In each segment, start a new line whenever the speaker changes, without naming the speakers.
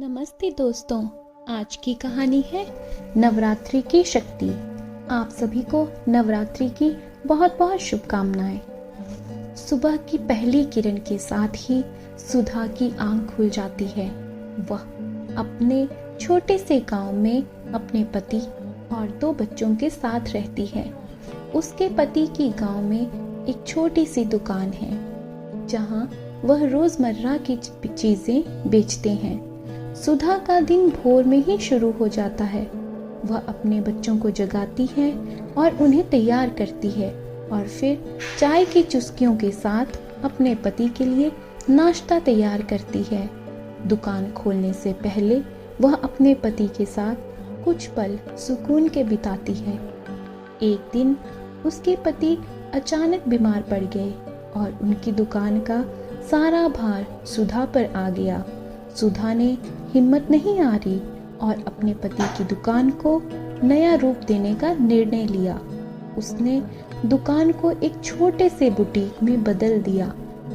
नमस्ते दोस्तों, आज की कहानी है नवरात्रि की शक्ति। आप सभी को नवरात्रि की बहुत बहुत शुभकामनाएं। सुबह की पहली किरण के साथ ही सुधा की आंख खुल जाती है। वह अपने छोटे से गांव में अपने पति और 2 बच्चों के साथ रहती है। उसके पति की गांव में एक छोटी सी दुकान है जहां वह रोजमर्रा की चीजें बेचते हैं। सुधा का दिन भोर में ही शुरू हो जाता है। वह अपने बच्चों को जगाती है और उन्हें तैयार करती है और फिर चाय की चुस्कियों के साथ अपने पति के लिए नाश्ता तैयार करती है। दुकान खोलने से पहले वह अपने पति के साथ कुछ पल सुकून के बिताती है। एक दिन उसके पति अचानक बीमार पड़ गए और उनकी दुकान का सारा भार सुधा पर आ गया। सुधा ने हिम्मत नहीं हारी और अपने पति की दुकान को नया रूप देने का निर्णय लिया। उसने दुकान को एक छोटे से बुटीक में बदल दिया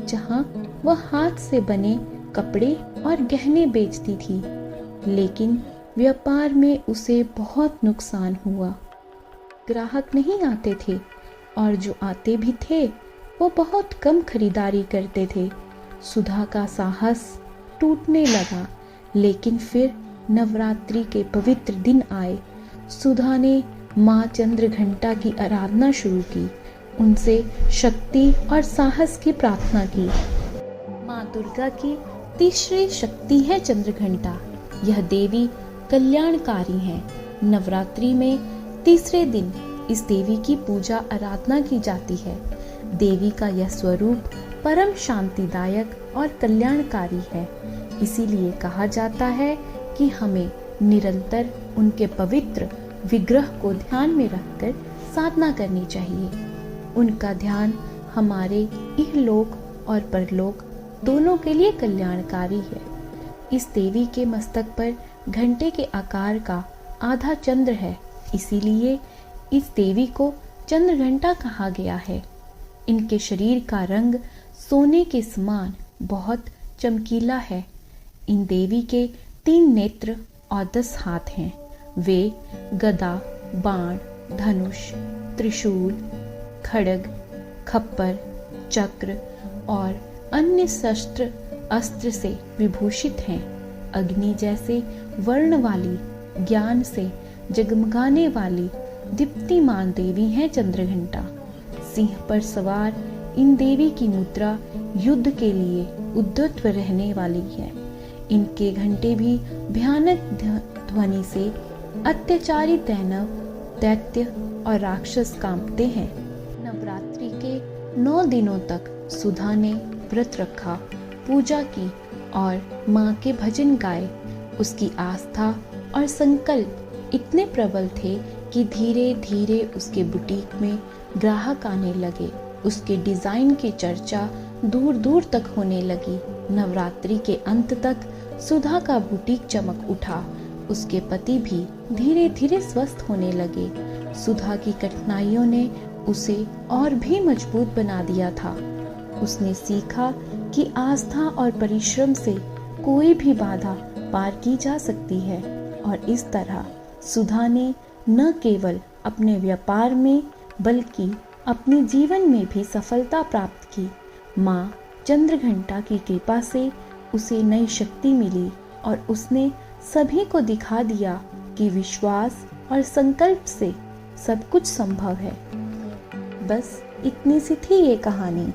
जहां वह हाथ से बने कपड़े और गहने बेचती थी। लेकिन व्यापार में उसे बहुत नुकसान हुआ। ग्राहक नहीं आते थे और जो आते भी थे वो बहुत कम खरीदारी करते थे। सुधा का साहस टूटने लगा। लेकिन फिर नवरात्रि के पवित्र दिन आए। सुधा ने माँ चंद्रघंटा की आराधना शुरू की, उनसे शक्ति और साहस की प्रार्थना की। माँ दुर्गा की तीसरी शक्ति है चंद्रघंटा। यह देवी कल्याणकारी है। नवरात्रि में तीसरे दिन इस देवी की पूजा आराधना की जाती है। देवी का यह स्वरूप परम शांतिदायक और कल्याणकारी है। इसीलिए कहा जाता है कि हमें निरंतर उनके पवित्र विग्रह को ध्यान में रखकर साधना करनी चाहिए। उनका ध्यान हमारे इहलोक और परलोक दोनों के लिए कल्याणकारी है। इस देवी के मस्तक पर घंटे के आकार का आधा चंद्र है, इसीलिए इस देवी को चंद्रघंटा कहा गया है। इनके शरीर का रंग सोने के समान बहुत चमकीला है। इन देवी के 3 नेत्र और 10 हाथ हैं। वे गदा, बाण, धनुष, त्रिशूल, खड्ग, खप्पर, चक्र और अन्य शस्त्र अस्त्र से विभूषित हैं। अग्नि जैसे वर्ण वाली, ज्ञान से जगमगाने वाली दीप्तिमान देवी है चंद्रघंटा। सिंह पर सवार इन देवी की मुद्रा युद्ध के लिए उद्धत रहने वाली है। इनके घंटे भी भयानक ध्वनि से अत्याचारी दानव, दैत्य और राक्षस कांपते हैं। नवरात्रि के 9 दिनों तक सुधा ने व्रत रखा, पूजा की और माँ के भजन गाए। उसकी आस्था और संकल्प इतने प्रबल थे कि धीरे धीरे उसके बुटीक में ग्राहक आने लगे। उसके डिजाइन की चर्चा दूर दूर तक होने लगी। नवरात्रि के अंत तक सुधा का बुटीक चमक उठा। उसके पति भी धीरे धीरे स्वस्थ होने लगे। सुधा की कठिनाइयों ने उसे और भी मजबूत बना दिया था। उसने सीखा कि आस्था और परिश्रम से कोई भी बाधा पार की जा सकती है और इस तरह सुधा ने न केवल अपने व्यापार में बल्कि अपने जीवन में भी सफलता प्राप्त की। माँ चंद्रघंटा की कृपा से उसे नई शक्ति मिली और उसने सभी को दिखा दिया कि विश्वास और संकल्प से सब कुछ संभव है। बस इतनी सी थी ये कहानी।